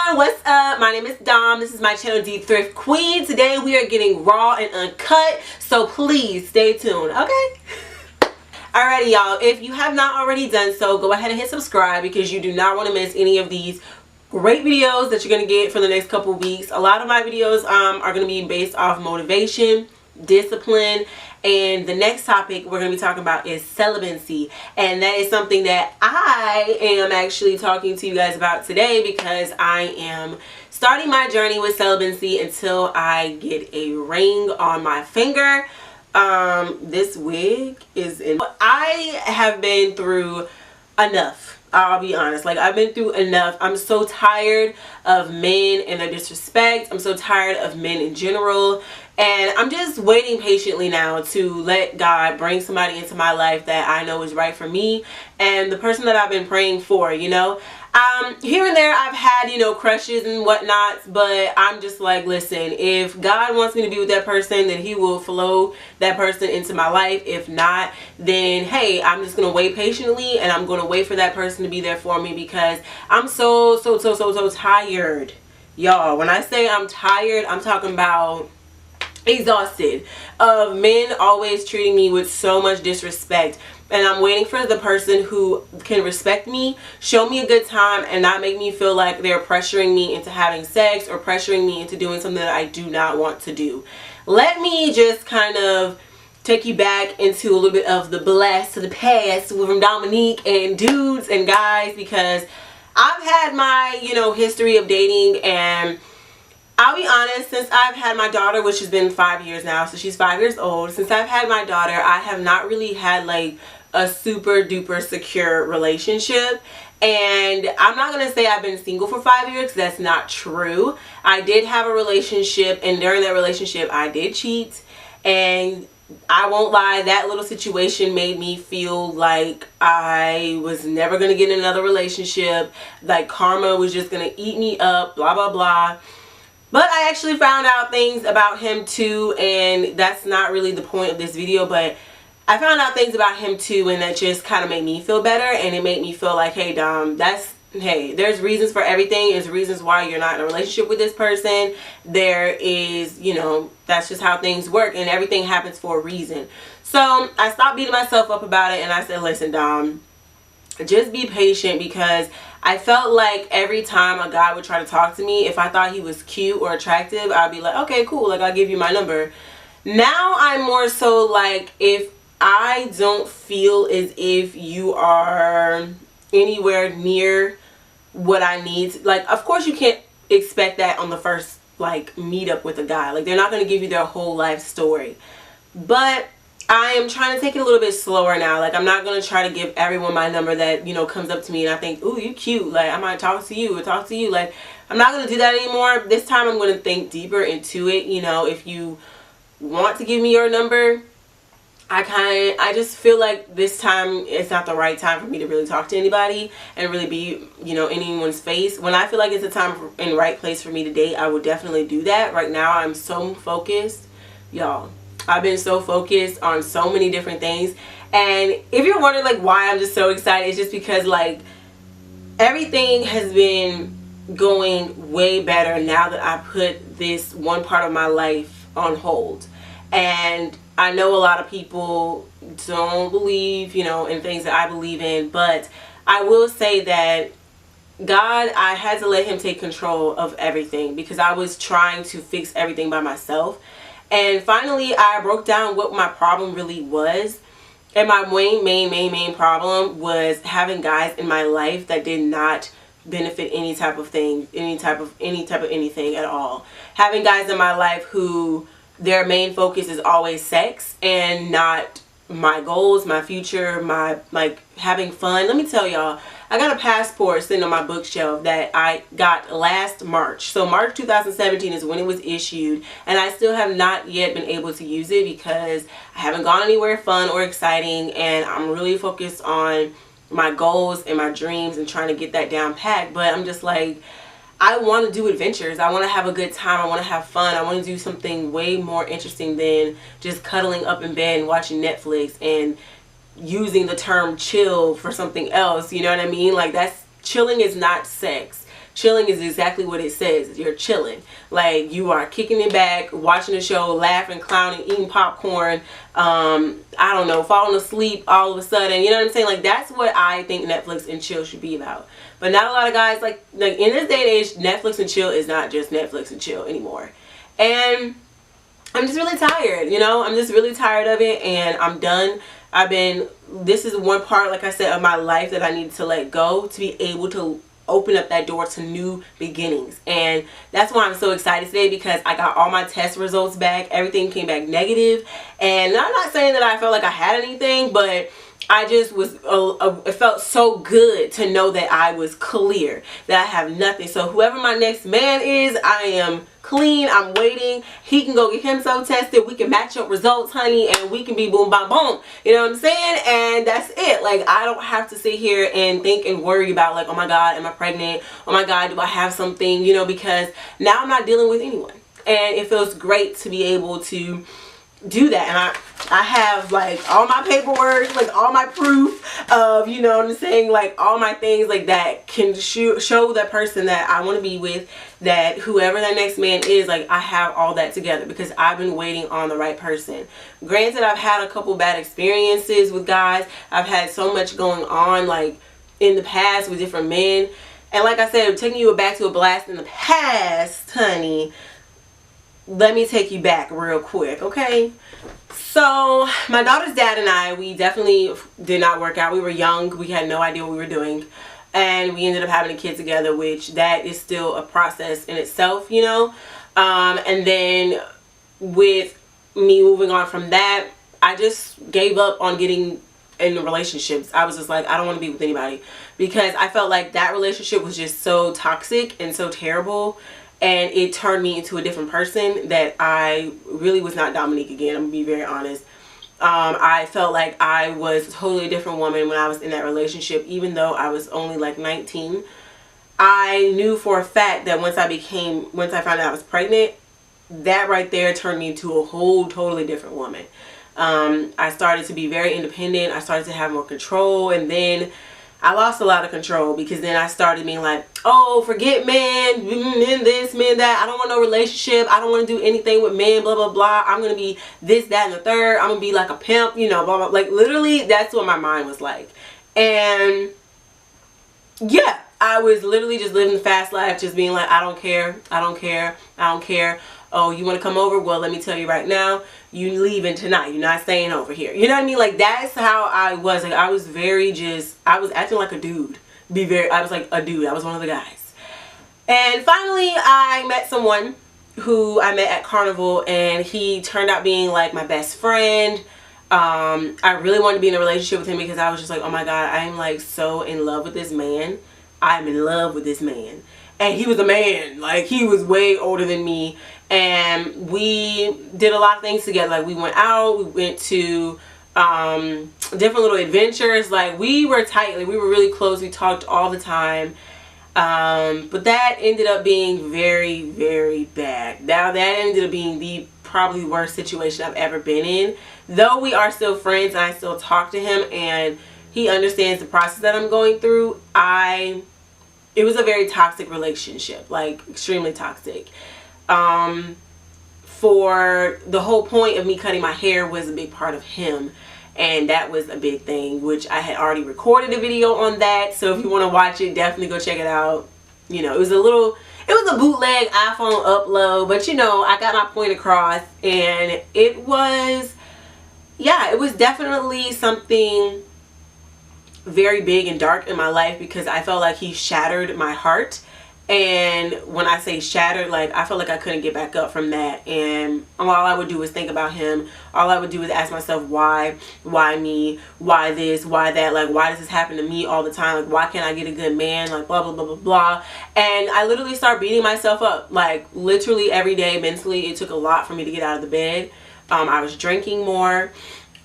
everyone, what's up? My name is Dom. This is my channel, D Thrift Queen. Today we are getting raw and uncut, so please stay tuned, okay? Alrighty, y'all. If you have not already done so, go ahead and hit subscribe because you do not want to miss any of these great videos that you're going to get for the next couple weeks. A lot of my videos are going to be based off motivation, discipline, and the next topic we're going to be talking about is celibacy, and that is something that I am actually talking to you guys about today because I am starting my journey with celibacy until I get a ring on my finger. This wig is in. I have been through enough. I'll be honest, like I've been through enough. I'm so tired of men and their disrespect. I'm so tired of men in general. And I'm just waiting patiently now to let God bring somebody into my life that I know is right for me and the person that I've been praying for, you know. Here and there I've had, you know, crushes and whatnot, but I'm just like, listen, if God wants me to be with that person, then he will flow that person into my life. If not, then hey, I'm just going to wait patiently and I'm going to wait for that person to be there for me because I'm so tired. Y'all, when I say I'm tired, I'm talking about exhausted of men always treating me with so much disrespect, and I'm waiting for the person who can respect me, show me a good time, and not make me feel like they're pressuring me into having sex or pressuring me into doing something that I do not want to do. Let me just kind of take you back into a little bit of the blast to the past from Dominique and dudes and guys, because I've had my, you know, history of dating, and I'll be honest, since I've had my daughter, which has been 5 years now, so she's 5 years old, since I've had my daughter, I have not really had like a super duper secure relationship. And I'm not going to say I've been single for 5 years, because that's not true. I did have a relationship, and during that relationship I did cheat, and I won't lie, that little situation made me feel like I was never going to get in another relationship, like karma was just going to eat me up, blah blah blah. But I actually found out things about him too, and that's not really the point of this video, but I found out things about him too, and that just kind of made me feel better, and it made me feel like, hey Dom, hey, there's reasons for everything. There's reasons why you're not in a relationship with this person. There is, you know, that's just how things work, and everything happens for a reason. So I stopped beating myself up about it, and I said, listen Dom, just be patient, because I felt like every time a guy would try to talk to me, if I thought he was cute or attractive, I'd be like, okay, cool, like I'll give you my number. Now I'm more so like, if I don't feel as if you are anywhere near what I need, like of course you can't expect that on the first like meetup with a guy. Like they're not going to give you their whole life story. But I am trying to take it a little bit slower now. Like I'm not going to try to give everyone my number that, you know, comes up to me and I think, ooh, you cute, like I might talk to you or talk to you. Like I'm not going to do that anymore. This time I'm going to think deeper into it. You know, if you want to give me your number, I just feel like this time it's not the right time for me to really talk to anybody and really be, you know, in anyone's face. When I feel like it's a time and right place for me to date, I would definitely do that. Right now I'm so focused, y'all. I've been so focused on so many different things, and if you're wondering like why I'm just so excited, it's just because like everything has been going way better now that I put this one part of my life on hold. And I know a lot of people don't believe, you know, in things that I believe in, but I will say that God, I had to let him take control of everything because I was trying to fix everything by myself. And finally, I broke down what my problem really was. And my main problem was having guys in my life that did not benefit any type of thing, any type of anything at all. Having guys in my life who their main focus is always sex and not my goals, my future, my like having fun. Let me tell y'all, I got a passport sitting on my bookshelf that I got last March. So March 2017 is when it was issued, and I still have not yet been able to use it because I haven't gone anywhere fun or exciting, and I'm really focused on my goals and my dreams and trying to get that down packed. But I'm just like, I want to do adventures. I want to have a good time. I want to have fun. I want to do something way more interesting than just cuddling up in bed and watching Netflix and using the term chill for something else. You know what I mean? Like that's chilling is not sex. Chilling is exactly what it says. You're chilling. Like, you are kicking it back, watching a show, laughing, clowning, eating popcorn, I don't know, falling asleep all of a sudden. You know what I'm saying? Like, that's what I think Netflix and chill should be about. But not a lot of guys, like in this day and age, Netflix and chill is not just Netflix and chill anymore. And I'm just really tired, you know? I'm just really tired of it, and I'm done. This is one part, like I said, of my life that I need to let go to be able to open up that door to new beginnings. And that's why I'm so excited today, because I got all my test results back. Everything came back negative. And I'm not saying that I felt like I had anything, but I just was, it felt so good to know that I was clear, that I have nothing. So whoever my next man is, I am clean. I'm waiting. He can go get himself tested. We can match up results, honey, and we can be boom, bam, boom. You know what I'm saying? And that's it. Like, I don't have to sit here and think and worry about, like, oh my God, am I pregnant? Oh my God, do I have something? You know, because now I'm not dealing with anyone. And it feels great to be able to do that. And I have, like, all my paperwork, like all my proof of, you know what I'm saying, like all my things like that can show that person that I want to be with, that whoever that next man is, like, I have all that together because I've been waiting on the right person. Granted, I've had a couple bad experiences with guys. I've had so much going on, like, in the past with different men. And like I said, taking you back to a blast in the past, honey, let me take you back real quick, okay? So my daughter's dad and I, we definitely did not work out. We were young. We had no idea what we were doing. And we ended up having a kid together, which that is still a process in itself, you know? And then with me moving on from that, I just gave up on getting in relationships. I was just like, I don't want to be with anybody, because I felt like that relationship was just so toxic and so terrible. And it turned me into a different person that I really was not Dominique again. I'm going to be very honest. I felt like I was a totally different woman when I was in that relationship, even though I was only like 19. I knew for a fact that once I found out I was pregnant, that right there turned me into a whole totally different woman. I started to be very independent. I started to have more control, and then I lost a lot of control, because then I started being like, oh, forget men, men this, men that. I don't want no relationship. I don't want to do anything with men, blah, blah, blah. I'm going to be this, that, and the third. I'm going to be like a pimp, you know, blah, blah. Like, literally, that's what my mind was like. And yeah, I was literally just living the fast life, just being like, I don't care. I don't care. I don't care. Oh, you want to come over? Well, let me tell you right now, you leaving tonight. You're not staying over here. You know what I mean? Like, that's how I was. Like, I was I was acting like a dude. I was like a dude. I was one of the guys. And finally, I met someone who I met at Carnival, and he turned out being like my best friend. I really wanted to be in a relationship with him, because I was just like, oh my God, I am like so in love with this man. I'm in love with this man. And he was a man. Like, he was way older than me. And we did a lot of things together. Like, we went out, we went to different little adventures. Like, we were tight. Like, we were really close. We talked all the time. But that ended up being very, very bad. That ended up being the probably worst situation I've ever been in. Though we are still friends and I still talk to him and he understands the process that I'm going through, it was a very toxic relationship. Like, extremely toxic. For the whole point of me cutting my hair was a big part of him, and that was a big thing, which I had already recorded a video on that. So if you want to watch it, definitely go check it out. You know, it was a bootleg iPhone upload, but you know, I got my point across, and it was definitely something very big and dark in my life, because I felt like he shattered my heart. And when I say shattered, like, I felt like I couldn't get back up from that. And all I would do was think about him. All I would do is ask myself, why me, why this, why that, like, why does this happen to me all the time? Like, why can't I get a good man? Like, blah, blah, blah, blah, blah. And I literally started beating myself up, like, literally every day mentally. It took a lot for me to get out of the bed. I was drinking more.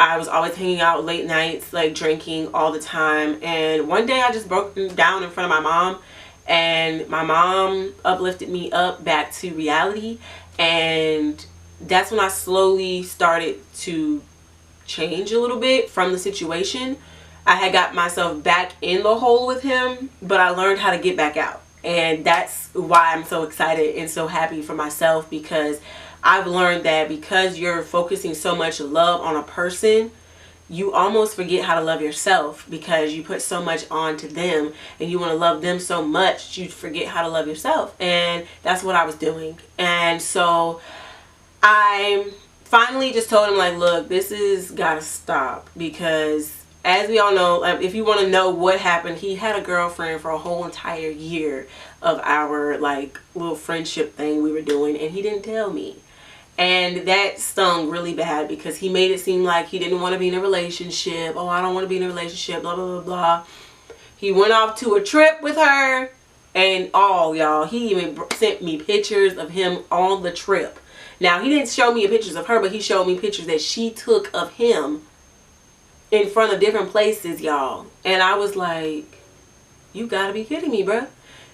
I was always hanging out late nights, like, drinking all the time. And one day I just broke down in front of my mom. And my mom uplifted me up back to reality. And that's when I slowly started to change a little bit from the situation. I had got myself back in the hole with him, but I learned how to get back out. And that's why I'm so excited and so happy for myself, because I've learned that because you're focusing so much love on a person, you almost forget how to love yourself, because you put so much onto them and you want to love them so much you forget how to love yourself. And that's what I was doing. And so I finally just told him, like, look, this is gotta stop, because as we all know, if you want to know what happened, he had a girlfriend for a whole entire year of our like little friendship thing we were doing, and he didn't tell me. And that stung really bad, because he made it seem like he didn't want to be in a relationship. Oh, I don't want to be in a relationship, blah, blah, blah, blah. He went off to a trip with her, and y'all, he even sent me pictures of him on the trip. Now, he didn't show me pictures of her, but he showed me pictures that she took of him in front of different places, y'all. And I was like, you gotta be kidding me, bruh.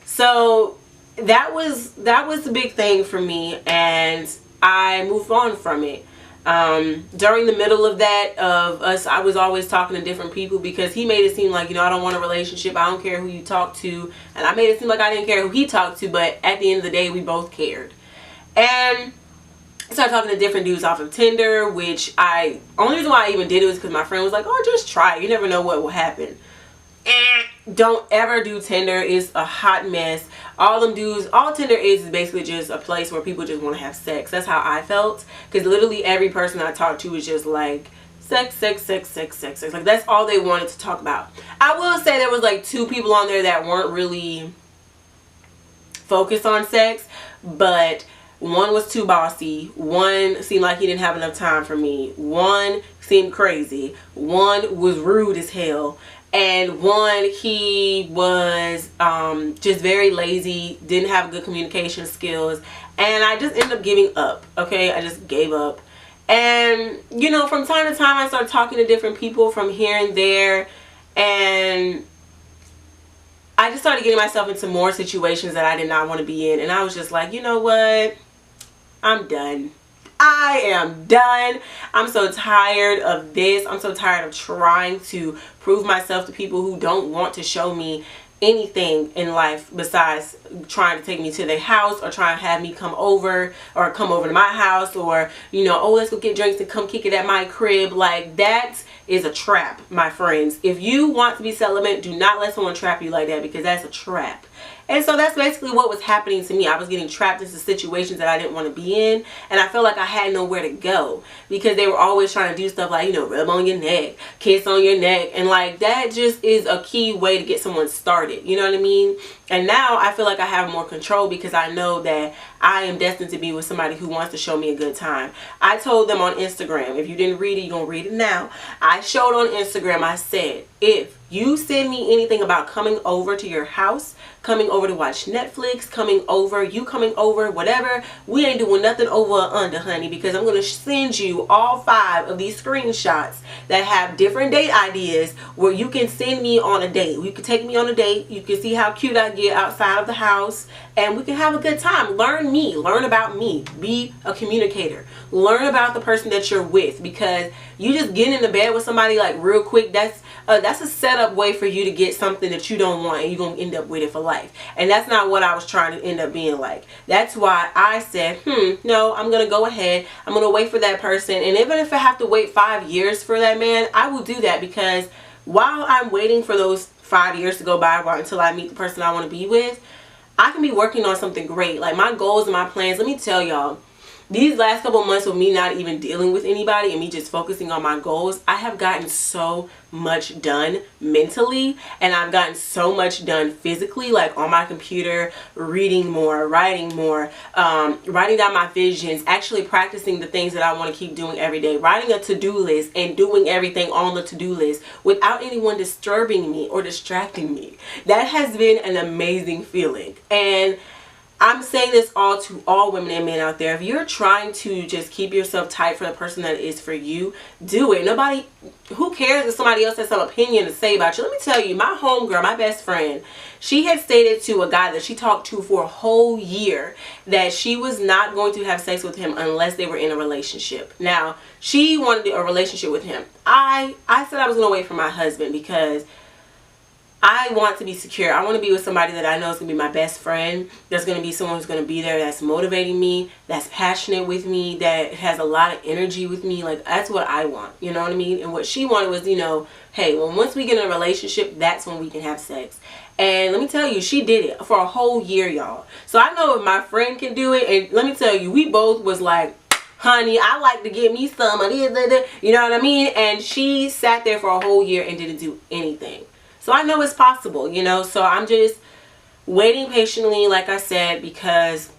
So that was the big thing for me, and I moved on from it. During the middle of that, I was always talking to different people, because he made it seem like, I don't want a relationship, I don't care who you talk to. And I made it seem like I didn't care who he talked to, but at the end of the day, we both cared. And I started talking to different dudes off of Tinder, which only reason why I even did it was because my friend was like, oh, just try it. You never know what will happen. Don't ever do Tinder. It's a hot mess. All Tinder is basically just a place where people just want to have sex. That's how I felt. Because literally every person I talked to was just like, sex, sex, sex, sex, sex, sex. Like, that's all they wanted to talk about. I will say there was like 2 people on there that weren't really focused on sex, but one was too bossy. One seemed like he didn't have enough time for me. One seemed crazy. One was rude as hell. And one, he was just very lazy, didn't have good communication skills. And I just ended up giving up. Okay, I just gave up. And, from time to time, I started talking to different people from here and there. And I just started getting myself into more situations that I did not want to be in. And I was just like, you know what? I'm done. I am done. I'm so tired of this. I'm so tired of trying to prove myself to people who don't want to show me anything in life besides trying to take me to their house, or trying to have me come over to my house, or, oh, let's go get drinks and come kick it at my crib. Like, that is a trap, my friends. If you want to be celibate, do not let someone trap you like that, because that's a trap. And so that's basically what was happening to me. I was getting trapped into situations that I didn't want to be in. And I felt like I had nowhere to go, because they were always trying to do stuff like, rub on your neck, kiss on your neck. And like, that just is a key way to get someone started. You know what I mean? And now I feel like I have more control, because I know that I am destined to be with somebody who wants to show me a good time. I told them on Instagram, if you didn't read it, you're going to read it now. I showed on Instagram, I said, if you send me anything about coming over to your house, coming over to watch Netflix, coming over, whatever, we ain't doing nothing over or under, honey, because I'm going to send you all 5 of these screenshots that have different date ideas where you can send me on a date. You can take me on a date. You can see how cute I get outside of the house, and we can have a good time. Learn me. Learn about me. Be a communicator. Learn about the person that you're with, because you just getting into bed with somebody like real quick, that's a setup way for you to get something that you don't want, and you're going to end up with it for life. And that's not what I was trying to end up being like. That's why I said, no, I'm going to go ahead. I'm going to wait for that person. And even if I have to wait 5 years for that man, I will do that, because while I'm waiting for those 5 years to go by until I meet the person I want to be with, I can be working on something great. Like, my goals and my plans, let me tell y'all, these last couple months of me not even dealing with anybody and me just focusing on my goals, I have gotten so much done mentally, and I've gotten so much done physically, like on my computer, reading more, writing more, writing down my visions, actually practicing the things that I want to keep doing every day, writing a to-do list and doing everything on the to-do list without anyone disturbing me or distracting me. That has been an amazing feeling. And I'm saying this all to all women and men out there. If you're trying to just keep yourself tight for the person that is for you, do it. Nobody, who cares if somebody else has some opinion to say about you? Let me tell you, my homegirl, my best friend, she had stated to a guy that she talked to for a whole year that she was not going to have sex with him unless they were in a relationship. Now, she wanted a relationship with him. I said I was going to wait for my husband because I want to be secure. I want to be with somebody that I know is going to be my best friend. There's going to be someone who's going to be there that's motivating me, that's passionate with me, that has a lot of energy with me. Like, that's what I want. You know what I mean? And what she wanted was, you know, hey, well, once we get in a relationship, that's when we can have sex. And let me tell you, she did it for a whole year, y'all. So I know if my friend can do it, and let me tell you, we both was like, honey, I like to get me some of this, you know what I mean? And she sat there for a whole year and didn't do anything. So I know it's possible, you know, so I'm just waiting patiently, like I said, because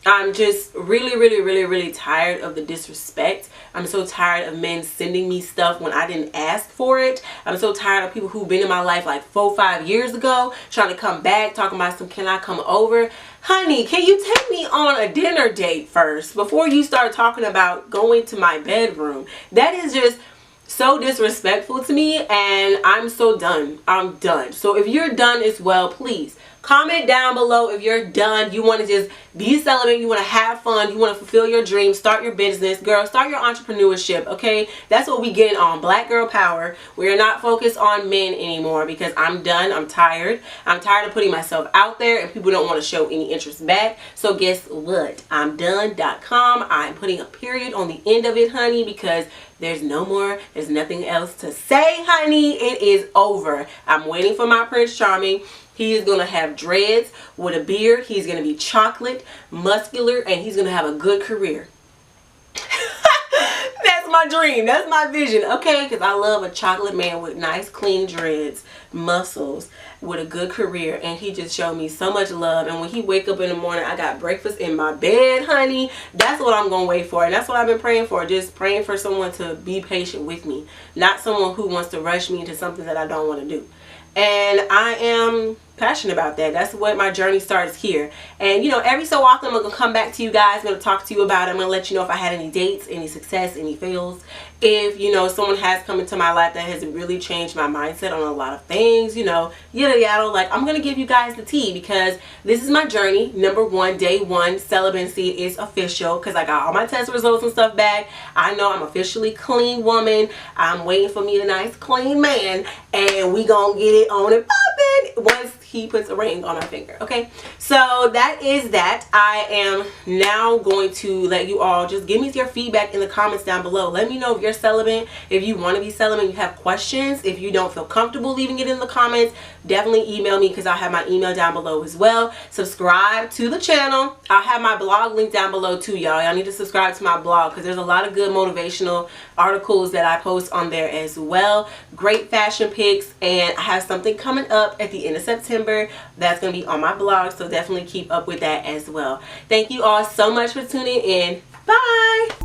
I'm just really tired of the disrespect. I'm so tired of men sending me stuff when I didn't ask for it. I'm so tired of people who've been in my life like 4-5 years ago trying to come back, talking about some, can I come over? Honey, can you take me on a dinner date first before you start talking about going to my bedroom? That is just so disrespectful to me, and I'm so done. I'm done. So if you're done as well, please comment down below if you're done. You want to just be celibate, you want to have fun, you want to fulfill your dreams, start your business, girl, start your entrepreneurship, okay? That's what we getting on Black Girl Power. We're not focused on men anymore because I'm done. I'm tired. I'm tired of putting myself out there and people don't want to show any interest back. So guess what? I'm done.com. I'm putting a period on the end of it, honey, because there's no more. There's nothing else to say, honey. It is over. I'm waiting for my Prince Charming. He is going to have dreads with a beard. He's going to be chocolate, muscular, and he's going to have a good career. That's my dream. That's my vision, okay? Because I love a chocolate man with nice, clean dreads, muscles, with a good career. And he just showed me so much love. And when he wake up in the morning, I got breakfast in my bed, honey. That's what I'm going to wait for. And that's what I've been praying for. Just praying for someone to be patient with me. Not someone who wants to rush me into something that I don't want to do. And I am passionate about that. That's what my journey starts here. And you know, every so often I'm going to come back to you guys. I'm going to talk to you about it. I'm going to let you know if I had any dates, any success, any fails. If, you know, someone has come into my life that has really changed my mindset on a lot of things, you know, yada yada. Like, I'm going to give you guys the tea because this is my journey. Number one, day one, celibacy is official because I got all my test results and stuff back. I know I'm officially clean woman. I'm waiting for me a nice clean man, and we going to get it on and popping once he puts a ring on my finger. Okay, so that is that. I am now going to let you all just give me your feedback in the comments down below. Let me know if you're celibate, if you want to be celibate, you have questions. If you don't feel comfortable leaving it in the comments, definitely email me because I'll have my email down below as well. Subscribe to the channel. I'll have my blog link down below too, y'all. Y'all need to subscribe to my blog because there's a lot of good motivational articles that I post on there as well. Great fashion pics, and I have something coming up at the end of September that's going to be on my blog, so definitely keep up with that as well. Thank you all so much for tuning in. Bye!